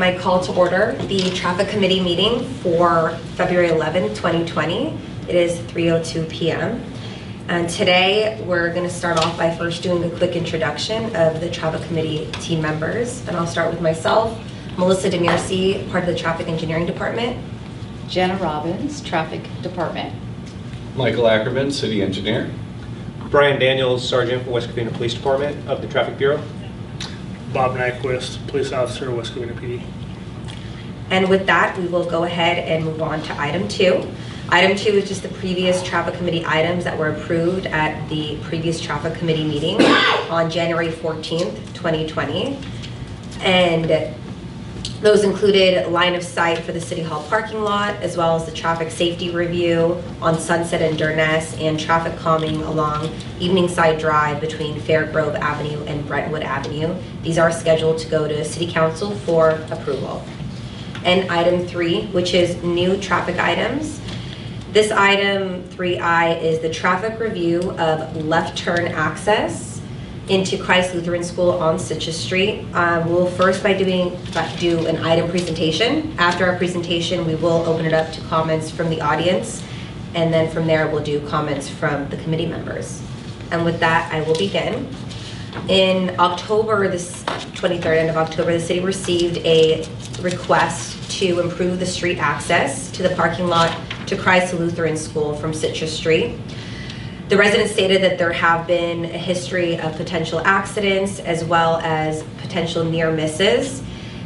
I call to order the traffic committee meeting for February 11th, 2020. It is 3:02 p.m. And today we're going to start off by first doing a quick introduction of the traffic committee team members. And I'll start with myself, Melissa Demirci, part of the traffic engineering department. Jenna Robbins, traffic department. Michael Ackerman, city engineer. Brian Daniels, Sergeant for West Covina Police Department of the Traffic Bureau. Bob Nyquist, Police Officer, West Covina PD. And with that, we will go ahead and move on to item 2. Item 2 is just the previous traffic committee items that were approved at the previous traffic committee meeting on January 14th, 2020. And those included line of sight for the City Hall parking lot, as well as the traffic safety review on Sunset and Durness, and traffic calming along Evening Side Drive between Fairgrove Avenue and Brentwood Avenue. These are scheduled to go to City Council for approval. And item 3, which is new traffic items. This item 3I is the traffic review of left turn access into Christ Lutheran School on Citrus Street. We'll first do an item presentation. After our presentation, we will open it up to comments from the audience, and then from there we'll do comments from the committee members. And with that, I will begin. In October, this 23rd end of October, the city received a request to improve the street access to the parking lot to Christ Lutheran School from Citrus Street. The residents stated that there have been a history of potential accidents as well as potential near misses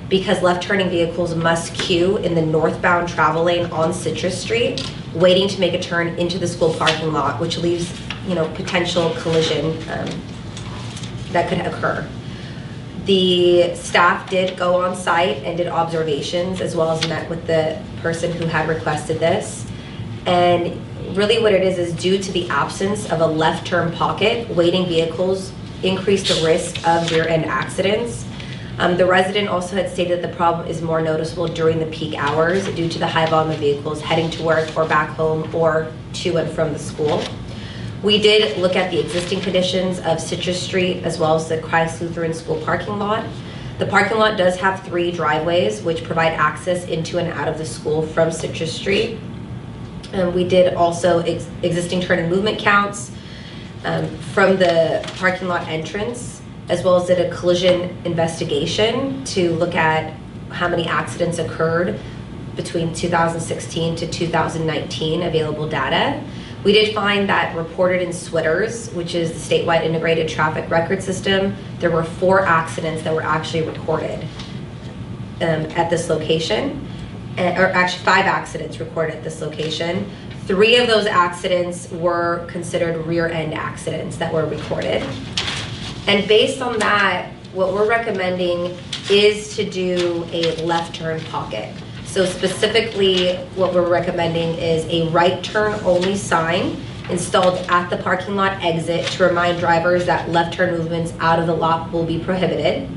because left turning vehicles must queue in the northbound travel lane on Citrus Street, waiting to make a turn into the school parking lot, which leaves, potential collision that could occur. The staff did go on site and did observations, as well as met with the person who had requested this. And really what it is due to the absence of a left turn pocket, waiting vehicles increase the risk of rear end accidents. The resident also had stated that the problem is more noticeable during the peak hours due to the high volume of vehicles heading to work or back home or to and from the school. We did look at the existing conditions of Citrus Street as well as the Christ Lutheran School parking lot. The parking lot does have 3 driveways which provide access into and out of the school from Citrus Street. We did also existing turn and movement counts from the parking lot entrance, as well as did a collision investigation to look at how many accidents occurred between 2016 to 2019 available data. We did find that reported in SWITRS, which is the statewide integrated traffic record system, there were 4 accidents that were actually recorded at this location. Or actually 5 accidents recorded at this location. 3 of those accidents were considered rear end accidents that were recorded. And based on that, what we're recommending is to do a left turn pocket. So specifically, what we're recommending is a right turn only sign installed at the parking lot exit to remind drivers that left turn movements out of the lot will be prohibited.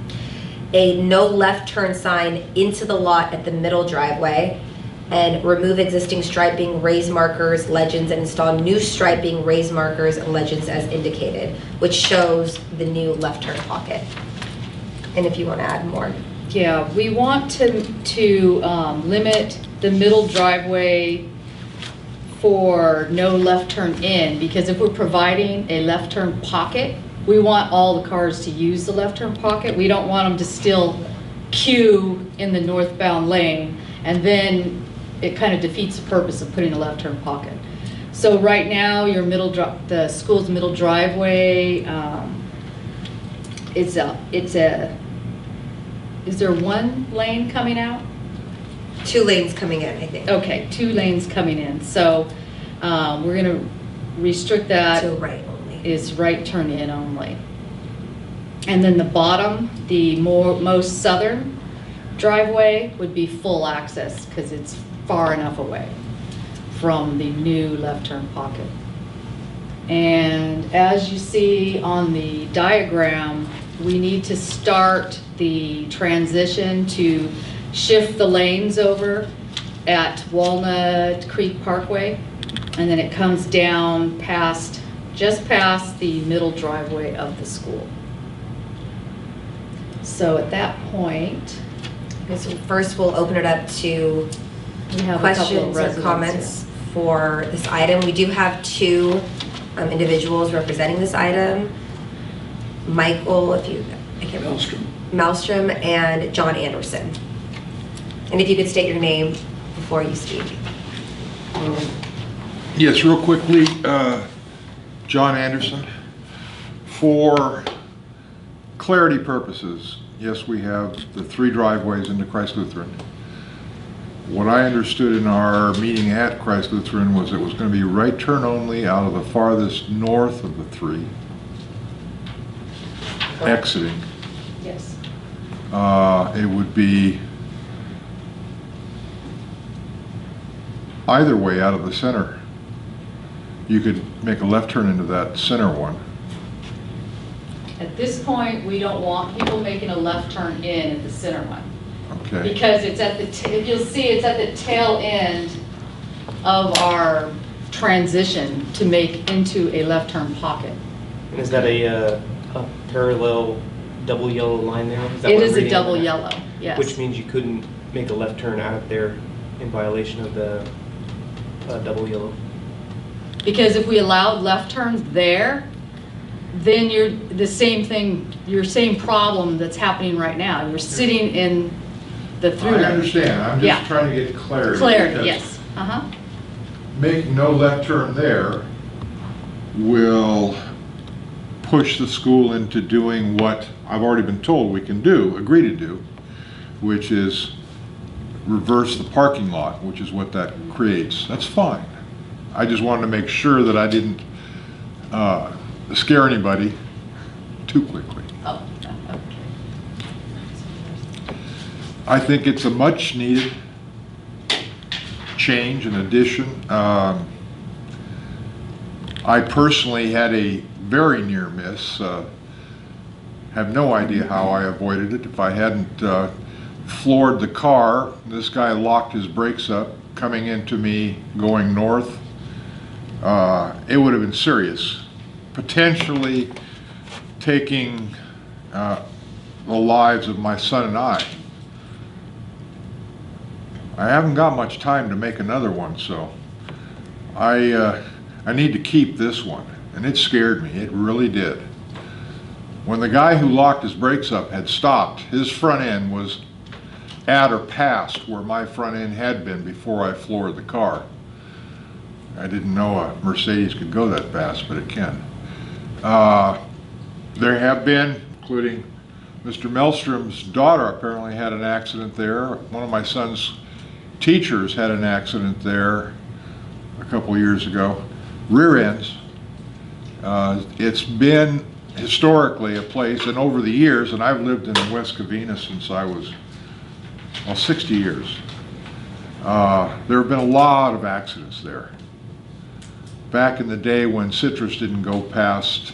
A no left turn sign into the lot at the middle driveway, and remove existing striping, raise markers, legends, and install new striping, raise markers, and legends as indicated, which shows the new left turn pocket. And if you want to add more. Yeah, we want to limit the middle driveway for no left turn in, because if we're providing a left turn pocket, we want all the cars to use the left turn pocket. We don't want them to still queue in the northbound lane, and then it kind of defeats the purpose of putting a left turn pocket. So right now, your the school's middle driveway, is there 1 lane coming out? 2 lanes coming in, I think. Okay, 2 lanes coming in. So we're going to restrict that. So right only. Is right turn in only. And then the bottom, the most southern driveway would be full access because it's far enough away from the new left turn pocket. And as you see on the diagram, we need to start the transition to shift the lanes over at Walnut Creek Parkway, and then it comes down past just past the middle driveway of the school. So at that point, Okay, so first we'll open it up to we have a couple of questions or residents comments for this item. We do have two individuals representing this item. Michael, I can't remember. Maelstrom and John Anderson. And if you could state your name before you speak. Yes, real quickly, John Anderson. For clarity purposes, yes, we have the 3 driveways into Christ Lutheran. What I understood in our meeting at Christ Lutheran was it was going to be right turn only out of the farthest north of the 3, exiting. Yes. It would be either way out of the center. You could make a left turn into that center one. At this point, we don't want people making a left turn in at the center one. Okay. Because it's at the, if you'll see, it's at the tail end of our transition to make into a left turn pocket. And is that a parallel double yellow line there? Is that It what is I'm a reading? double yellow, yes. Which means you couldn't make a left turn out of there in violation of the double yellow. Because if we allowed left turns there, then you're the same thing, your same problem that's happening right now. You're sitting in the through I lane. understand, I'm Yeah. just trying to get clarity. Clarity, because yes. Uh-huh. Making no left turn there will push the school into doing what I've already been told we can do, agree to do, which is reverse the parking lot, which is what that creates. That's fine. I just wanted to make sure that I didn't scare anybody too quickly. Oh, okay. I think it's a much needed change and addition. I personally had a very near miss. Have no idea how I avoided it. If I hadn't floored the car, this guy locked his brakes up coming into me going north. It would have been serious. Potentially taking the lives of my son and I. I haven't got much time to make another one, so I need to keep this one, and it scared me. It really did. When the guy who locked his brakes up had stopped, his front end was at or past where my front end had been before I floored the car. I didn't know a Mercedes could go that fast, but it can. There have been, including Mr. Maelstrom's daughter apparently had an accident there. One of my son's teachers had an accident there a couple years ago. Rear ends. It's been historically a place, and over the years, and I've lived in West Covina since I was, well, 60 years. There have been a lot of accidents there. Back in the day when Citrus didn't go past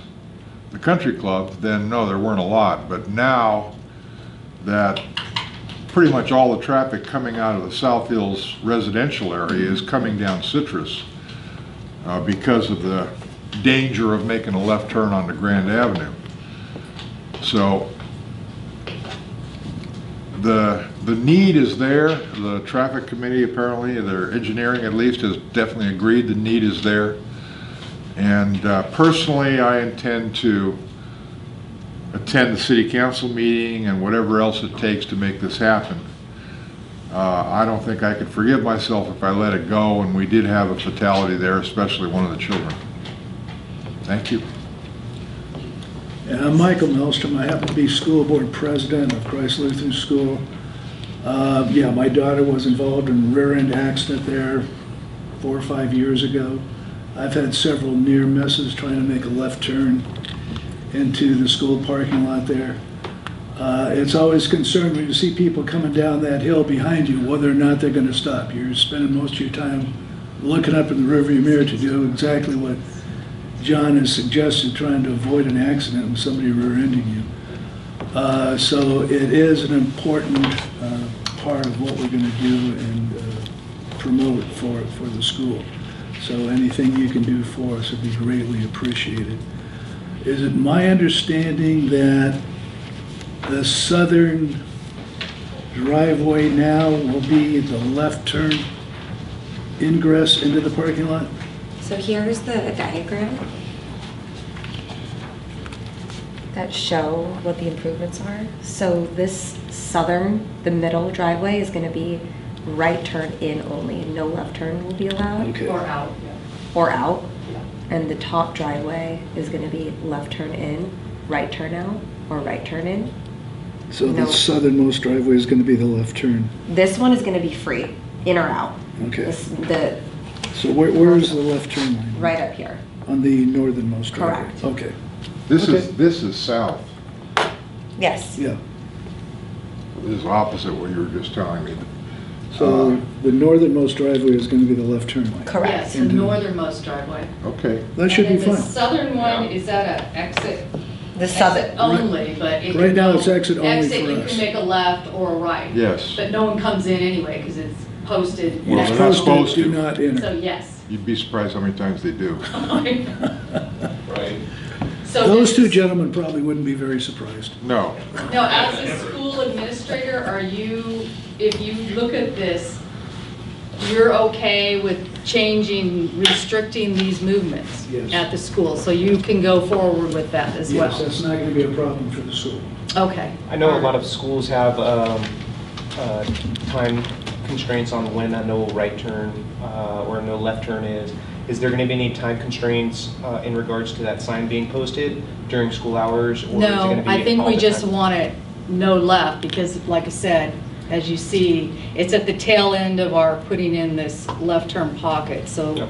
the country club, then no, there weren't a lot. But now that pretty much all the traffic coming out of the South Hills residential area is coming down Citrus because of the danger of making a left turn onto Grand Avenue. So the need is there. The traffic committee, apparently, their engineering at least, has definitely agreed the need is there. And personally, I intend to attend the city council meeting and whatever else it takes to make this happen. I don't think I could forgive myself if I let it go, and we did have a fatality there, especially one of the children. Thank you. I'm Michael Maelstrom. I happen to be school board president of Christ Lutheran School. Yeah, my daughter was involved in a rear-end accident there 4 or 5 years ago. I've had several near misses trying to make a left turn into the school parking lot there. It's always concerned when you see people coming down that hill behind you, whether or not they're going to stop. You're spending most of your time looking up in the rearview mirror to do exactly what John has suggested, trying to avoid an accident with somebody rear-ending you. So it is an important part of what we're going to do and promote for the school. So anything you can do for us would be greatly appreciated. Is it my understanding that the southern driveway now will be the left turn ingress into the parking lot? So here's the diagram that show what the improvements are. So this southern, the middle driveway is going to be right turn in only. No left turn will be allowed. Okay. Or out, yeah. Or out. Yeah. And the top driveway is going to be left turn in, right turn out, or right turn in. So No. the southernmost driveway is going to be the left turn. This one is going to be free, in or out. Okay. The So where's the left turn line? right up here. On the northernmost driveway? Correct. Okay, This Okay. this is south. Yes. yeah. This is opposite what you were just telling me. So the northernmost driveway is going to be the left turn lane? Correct. Yes, the Into- northernmost driveway. Okay. That should be And then fine. the southern one, Yeah. is that an exit? The southern. Exit only, but it can Right now, go- it's exit only Exit, for you us. can make a left or a right. Yes. But no one comes in anyway, because it's posted. Well, next they're not to- supposed Do to. not So enter. yes. You'd be surprised how many times they do. Right. So Those this two is- gentlemen probably wouldn't be very surprised. No. Now, as a school administrator, are you, if you look at this, you're okay with changing, restricting these movements Yes. at the school? So you can go forward with that as well? Yes, that's not going to be a problem for the school. Okay. I know a lot of schools have time constraints on when a no right turn or a no left turn is. Is there going to be any time constraints in regards to that sign being posted during school hours? Or is it No, going to be I think all we the just time? want it no left, because like I said, as you see, it's at the tail end of our putting in this left turn pocket, so Okay.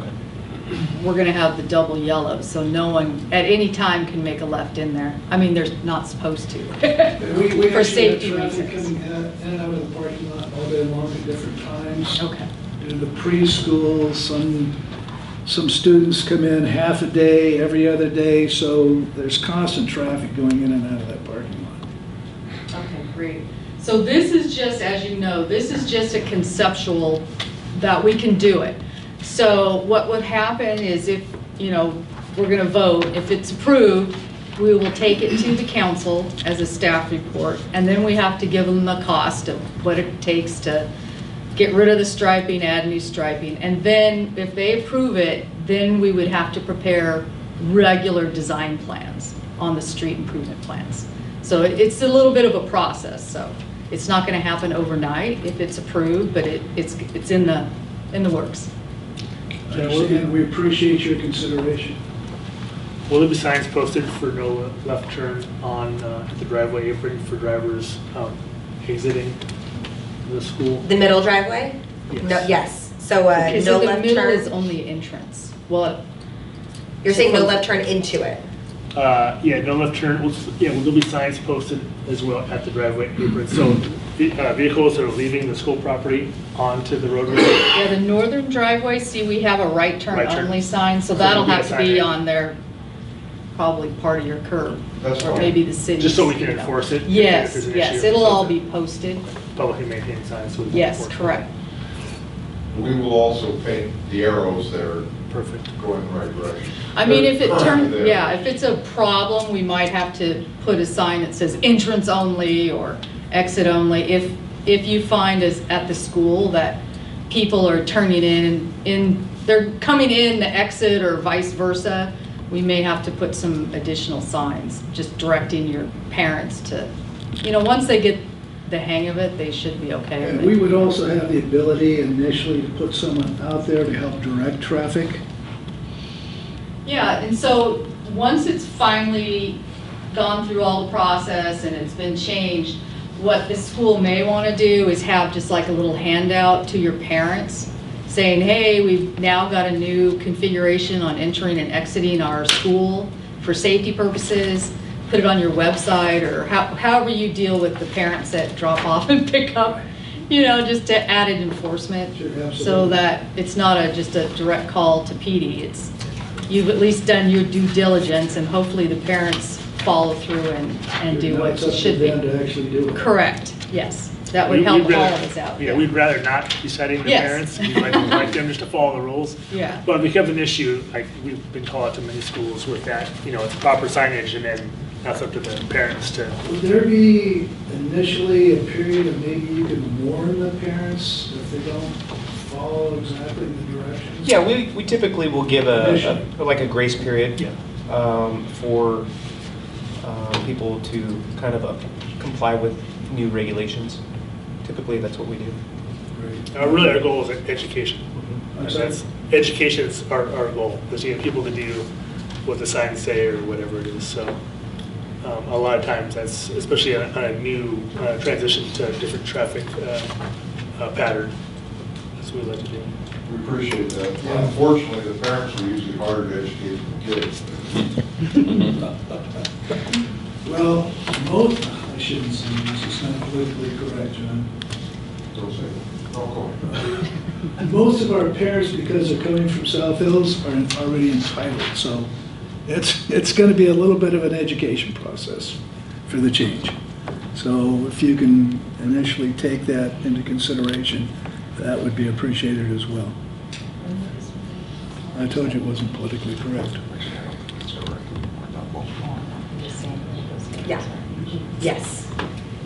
we're gonna have the double yellow, so no one at any time can make a left in there. I mean, they're not supposed to. We For actually safety have traffic reasons. coming in and out of the parking lot all day long at different times. Okay, Due to the preschool, some students come in half a day, every other day, so there's constant traffic going in and out of that parking lot. okay, great. So this is just, as you know, this is just a conceptual that we can do it. So what would happen is if, you know, we're gonna vote, if it's approved, we will take it to the council as a staff report, and then we have to give them the cost of what it takes to get rid of the striping, add new striping, and then if they approve it, then we would have to prepare regular design plans on the street improvement plans. So it's a little bit of a process, so it's not gonna happen overnight if it's approved, but it's in the works. I understand, we appreciate your consideration. Will there be signs posted for no left turn on at the driveway apron for drivers exiting the school? The middle driveway? Yes. No, yes. So Okay, no so the left middle is turn. only entrance. Well, You're saying no left turn into it? Yeah, no left turn. Yeah, will there be signs posted as well at the driveway apron? So vehicles that are leaving the school property onto the roadway? yeah, the northern driveway, see, we have a right turn Right turn. only sign, so So that'll there'll be a have to sign be there. on there, probably part of your curb. That's Or fine. maybe the city. Just so we can enforce it? if Yes, there's an yes, issue. it'll So all the be posted. Publicly maintained signs. so we can Yes, enforce it. correct. We will also paint the arrows that are Perfect. going in the right direction. I mean, if it Currently turns, there. yeah, if it's a problem, we might have to put a sign that says entrance only or exit only. If you find as at the school that people are turning in, they're coming in the exit or vice versa, we may have to put some additional signs, just directing your parents to, you know, once they get the hang of it, they should be okay And with we it. would also have the ability initially to put someone out there to help direct traffic. Yeah, and so once it's finally gone through all the process and it's been changed, what the school may want to do is have just like a little handout to your parents saying, hey, we've now got a new configuration on entering and exiting our school for safety purposes. Put it on your website or however you deal with the parents that drop off and pick up, you know, just to added enforcement. Sure, absolutely. So that it's not just a direct call to PD. It's, you've at least done your due diligence and hopefully the parents follow through and do Now what it's up to should them be. to actually do it. Correct, yes. That would We'd help all rather- of us out. Yeah, we'd rather not be citing the Yes. parents. We'd like them just to follow the rules. Yeah. But it becomes an issue, like we've been called out to many schools with that, it's proper signage and then that's up to the parents to. Would there be initially a period of maybe you can warn the parents if they don't follow exactly the directions? Yeah, we typically will give like a grace period for people to kind of comply with new regulations. Typically, that's what we do. Really, our goal is education. I'm sorry? Education is our goal, is to get people to do what the signs say or whatever it is. So a lot of times that's, especially on a new transition to a different traffic pattern, that's what we like to do. We appreciate that. Unfortunately, the parents are usually harder to educate than the kids. Well, I shouldn't say this, it's not politically correct, John. Don't say it. Don't call it. Most of our parents, because they're coming from South Hills, are already entitled, so it's going to be a little bit of an education process for the change. So if you can initially take that into consideration, that would be appreciated as well. I told you it wasn't politically correct. That's correct. Yeah. Yes.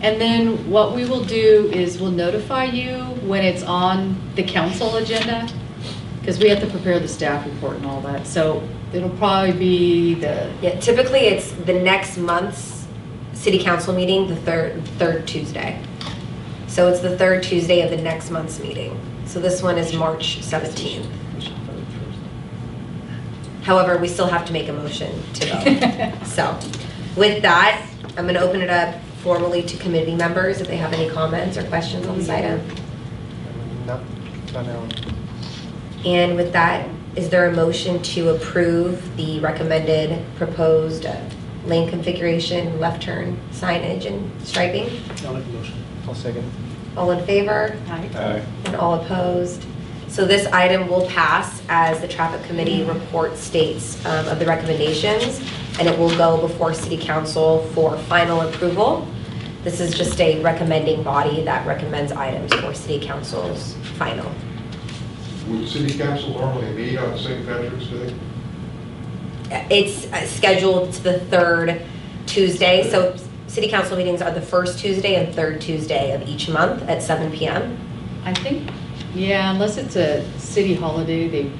And then what we will do is we'll notify you when it's on the council agenda, because we have to prepare the staff report and all that. So it'll probably be Yeah, typically it's the next month's city council meeting, the third Tuesday. So it's the third Tuesday of the next month's meeting. So this one is March 17th. However, we still have to make a motion to vote. So with that, I'm going to open it up formally to committee members if they have any comments or questions on this item. Not now. And with that, is there a motion to approve the recommended proposed lane configuration, left turn signage and striping? I'll make a motion. I'll second. All in favor? Aye. And all opposed? So this item will pass as the traffic committee report states of the recommendations, and it will go before city council for final approval. This is just a recommending body that recommends items for city council's final. Would city council normally meet on St. Patrick's Day? It's scheduled to the third Tuesday, so city council meetings are the first Tuesday and third Tuesday of each month at 7 p.m. I think, yeah, unless it's a city holiday,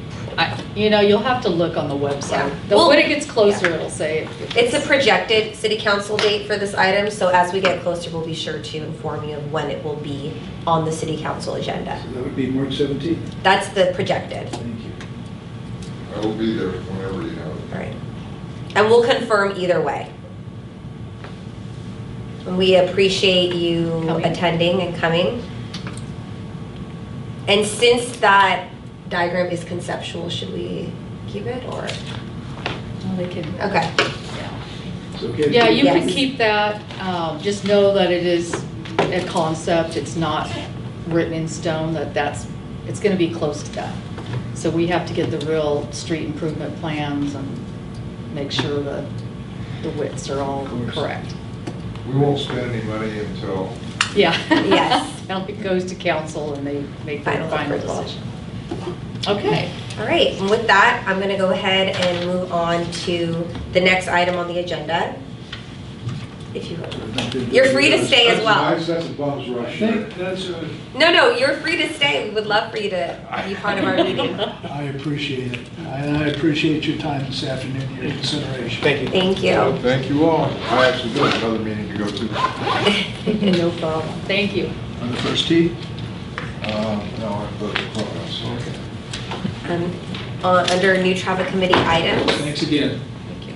you'll have to look on the website. Yeah. Though when Well, it gets closer, yeah. it'll say. It's a projected city council date for this item, so as we get closer, we'll be sure to inform you of when it will be on the city council agenda. So that would be March 17th. That's the projected. Thank you. I will be there whenever you have it. All right. And we'll confirm either way. And we appreciate you Coming. attending and coming. And since that diagram is conceptual, should we keep it or? Well, they can. Okay. Yeah. It's okay. Yeah, you can Yes. keep that. Just know that it is a concept. It's not written in stone, it's going to be close to that. So we have to get the real street improvement plans and make sure that the widths are all correct. We won't spend any money until, Yeah. Yes. Now it goes to council and they make their Final final approval. decision. Okay. All right, and with that, I'm going to go ahead and move on to the next item on the agenda. If you, you're free to stay as well. That's a bum's I rush. think that's No, you're free to stay. We would love for you to be part of our meeting. I appreciate it. And I appreciate your time this afternoon, your consideration. Thank you. Thank you. Thank you all. I actually do have another meeting to go to. No problem. Thank you. On the first tee? No, I'm voting for us. Okay. Under new traffic committee items, Thanks again. Thank you.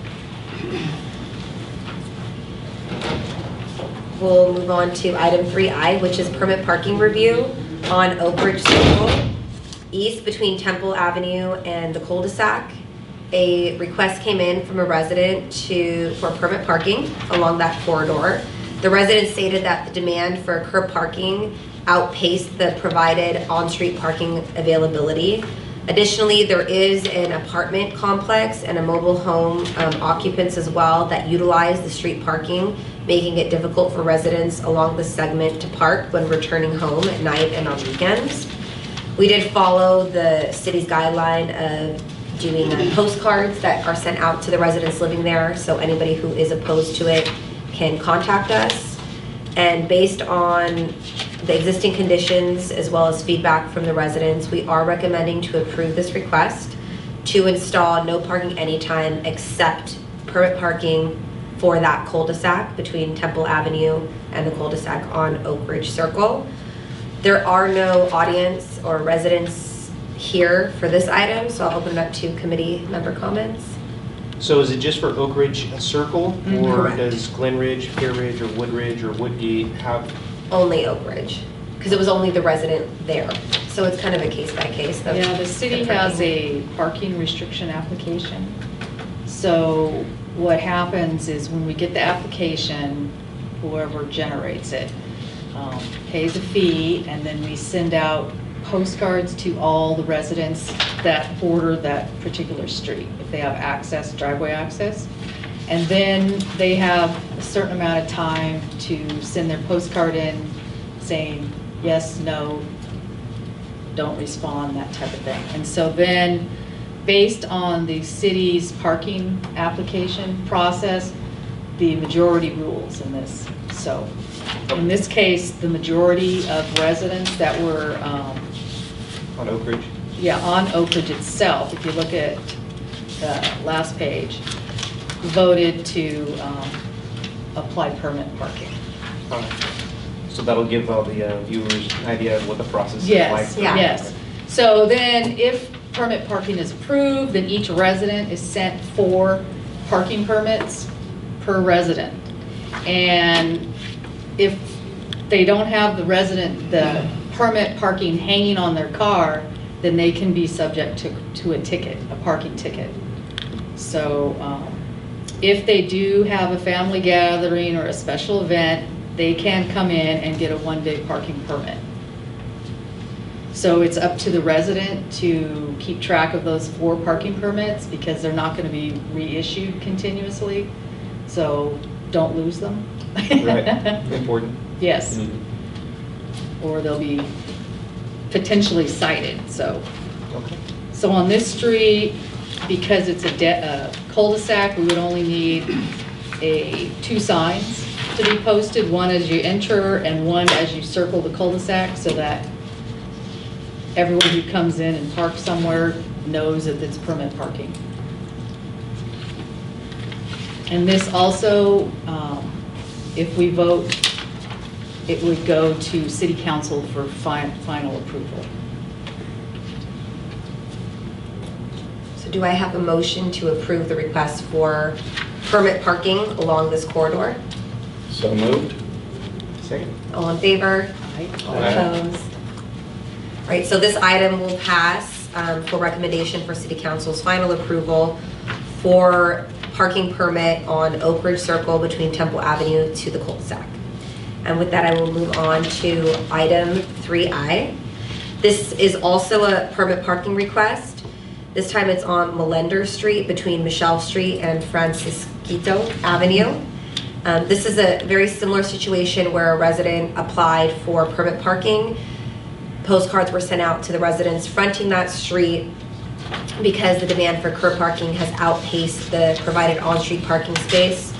we'll move on to item 3I, which is permit parking review on Oak Ridge Circle, east between Temple Avenue and the cul-de-sac. A request came in from a resident for permit parking along that corridor. The resident stated that the demand for curb parking outpaced the provided on-street parking availability. Additionally, there is an apartment complex and a mobile home occupants as well that utilize the street parking, making it difficult for residents along the segment to park when returning home at night and on weekends. We did follow the city's guideline of doing postcards that are sent out to the residents living there, so anybody who is opposed to it can contact us. And based on the existing conditions as well as feedback from the residents, we are recommending to approve this request to install no parking anytime except permit parking for that cul-de-sac between Temple Avenue and the cul-de-sac on Oak Ridge Circle. There are no audience or residents here for this item, so I'll open it up to committee member comments. So is it just for Oak Ridge Circle, or Correct. does Glen Ridge, Pear Ridge, or Wood Ridge, or Woodgate have? Only Oak Ridge, because it was only the resident there. So it's kind of a case by case. Yeah, the city has a parking restriction application. So what happens is when we get the application, whoever generates it pays a fee, and then we send out postcards to all the residents that border that particular street, if they have access, driveway access. And then they have a certain amount of time to send their postcard in saying yes, no, don't respond, that type of thing. And so then, based on the city's parking application process, the majority rules in this. So in this case, the majority of residents that were On Oak Ridge? yeah, on Oak Ridge itself, if you look at the last page, voted to apply permit parking. So that'll give all the viewers an idea of what the process is Yes, like. Yeah. yes. So then if permit parking is approved, then each resident is sent 4 parking permits per resident. And if they don't have the permit parking hanging on their car, then they can be subject to a ticket, a parking ticket. So if they do have a family gathering or a special event, they can come in and get a 1-day parking permit. So it's up to the resident to keep track of those 4 parking permits, because they're not going to be reissued continuously. So don't lose them. Right, important. Yes. Or they'll be potentially cited, so. Okay. So on this street, because it's a cul-de-sac, we would only need 2 signs to be posted, one as you enter and one as you circle the cul-de-sac, so that everyone who comes in and parks somewhere knows that it's permit parking. And this also, if we vote, it would go to City Council for final approval. So do I have a motion to approve the request for permit parking along this corridor? So moved. Second? All in favor? All Aye. opposed? All right, so this item will pass for recommendation for City Council's final approval for parking permit on Oak Ridge Circle between Temple Avenue to the cul-de-sac. And with that, I will move on to item 3I. This is also a permit parking request. This time it's on Elendor Street between Michelle Street and Francisquito Avenue. This is a very similar situation where a resident applied for permit parking. Postcards were sent out to the residents fronting that street because the demand for curb parking has outpaced the provided on-street parking space.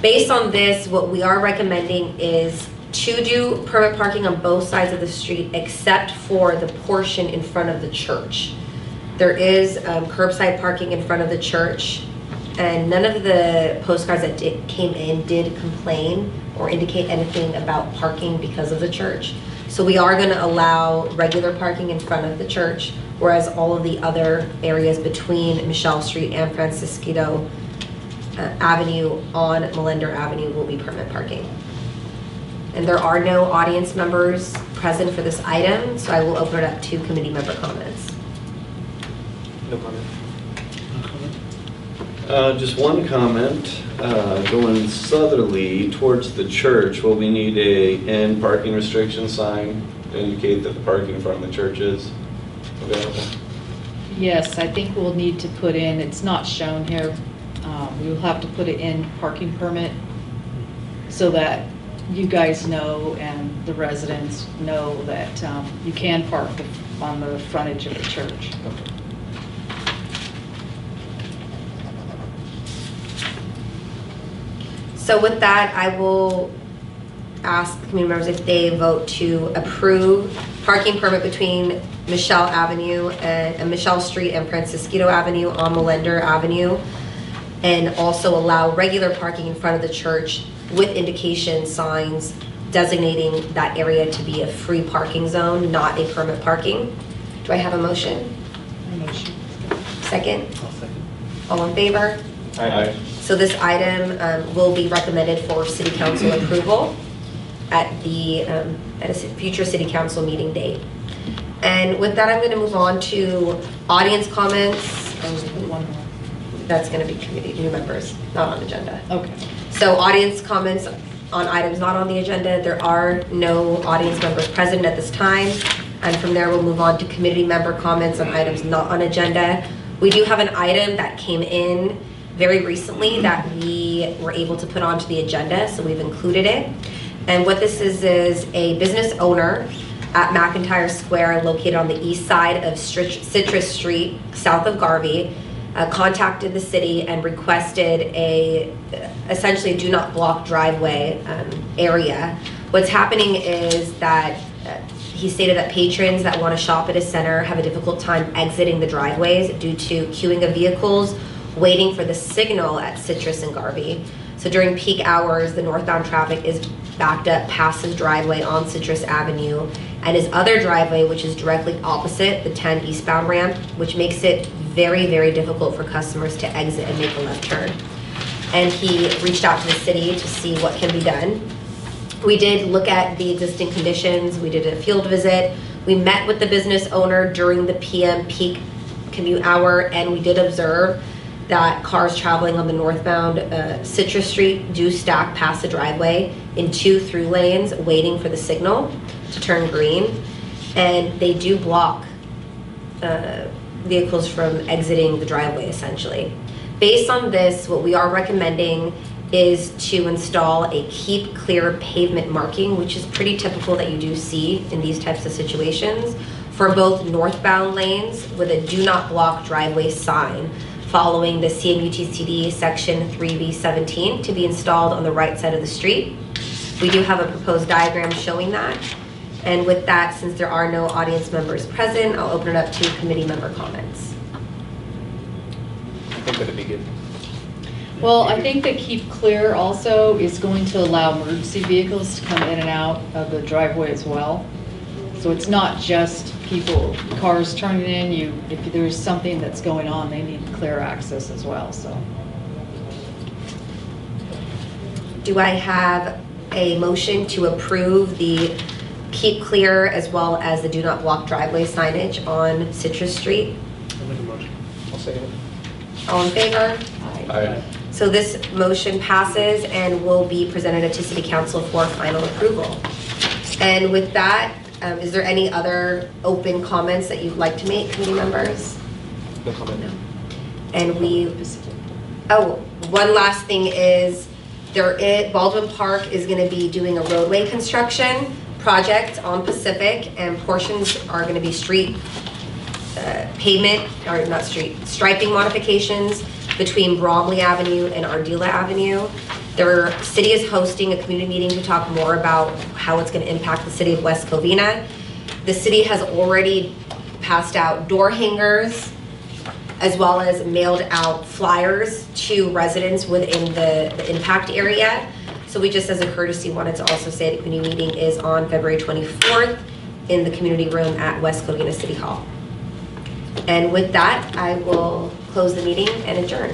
Based on this, what we are recommending is to do permit parking on both sides of the street except for the portion in front of the church. There is curbside parking in front of the church, and none of the postcards that came in did complain or indicate anything about parking because of the church. So we are going to allow regular parking in front of the church, whereas all of the other areas between Michelle Street and Francisquito Avenue on Elendor Avenue will be permit parking. And there are no audience members present for this item, so I will open it up to committee member comments. No comment. Just one comment. Going southerly towards the church, will we need a end parking restriction sign to indicate that the parking in front of the church is available? Yes, I think we'll need to put in, it's not shown here, we will have to put it in parking permit so that you guys know and the residents know that you can park on the frontage of the church. So with that, I will ask the community members if they vote to approve parking permit between Michelle Avenue and Michelle Street and Francisquito Avenue on Elendor Avenue, and also allow regular parking in front of the church with indication signs designating that area to be a free parking zone, not a permit parking. Do I have a motion? Motion. Second? I'll second. All in favor? Aye. So this item will be recommended for city council approval at a future city council meeting date. And with that, I'm going to move on to audience comments. One more. That's going to be committee new members, not on agenda. Okay. So audience comments on items not on the agenda. There are no audience members present at this time. And from there, we'll move on to committee member comments on items not on agenda. We do have an item that came in very recently that we were able to put onto the agenda, so we've included it. And what this is a business owner at McIntyre Square, located on the east side of Citrus Street, south of Garvey, contacted the city and requested essentially a do not block driveway area. What's happening is that he stated that patrons that want to shop at his center have a difficult time exiting the driveways due to queuing of vehicles waiting for the signal at Citrus and Garvey. So during peak hours, the northbound traffic is backed up past his driveway on Citrus Avenue and his other driveway, which is directly opposite the 10 eastbound ramp, which makes it very, very difficult for customers to exit and make a left turn. And he reached out to the city to see what can be done. We did look at the existing conditions. We did a field visit. We met with the business owner during the PM peak commute hour, and we did observe that cars traveling on the northbound Citrus Street do stack past the driveway in 2 through lanes waiting for the signal to turn green, and they do block vehicles from exiting the driveway essentially. Based on this, what we are recommending is to install a keep clear pavement marking, which is pretty typical that you do see in these types of situations, for both northbound lanes with a do not block driveway sign following the CMUTCD section 3B17 to be installed on the right side of the street. We do have a proposed diagram showing that. And with that, since there are no audience members present, I'll open it up to committee member comments. I think that'd be good. Well, I think that keep clear also is going to allow emergency vehicles to come in and out of the driveway as well. So it's not just cars turning in. If there's something that's going on, they need clear access as well, so. Do I have a motion to approve the keep clear as well as the do not block driveway signage on Citrus Street? I'll make a motion. I'll second it. All in favor? Aye. So this motion passes and will be presented to City Council for final approval. And with that, is there any other open comments that you'd like to make, committee members? No comment. No. And one last thing is, Baldwin Park is going to be doing a roadway construction project on Pacific, and portions are going to be striping modifications between Bromley Avenue and Ardila Avenue. The city is hosting a community meeting to talk more about how it's going to impact the city of West Covina. The city has already passed out door hangers as well as mailed out flyers to residents within the impact area. So we just, as a courtesy, wanted to also say the community meeting is on February 24th in the community room at West Covina City Hall. And with that, I will close the meeting and adjourn.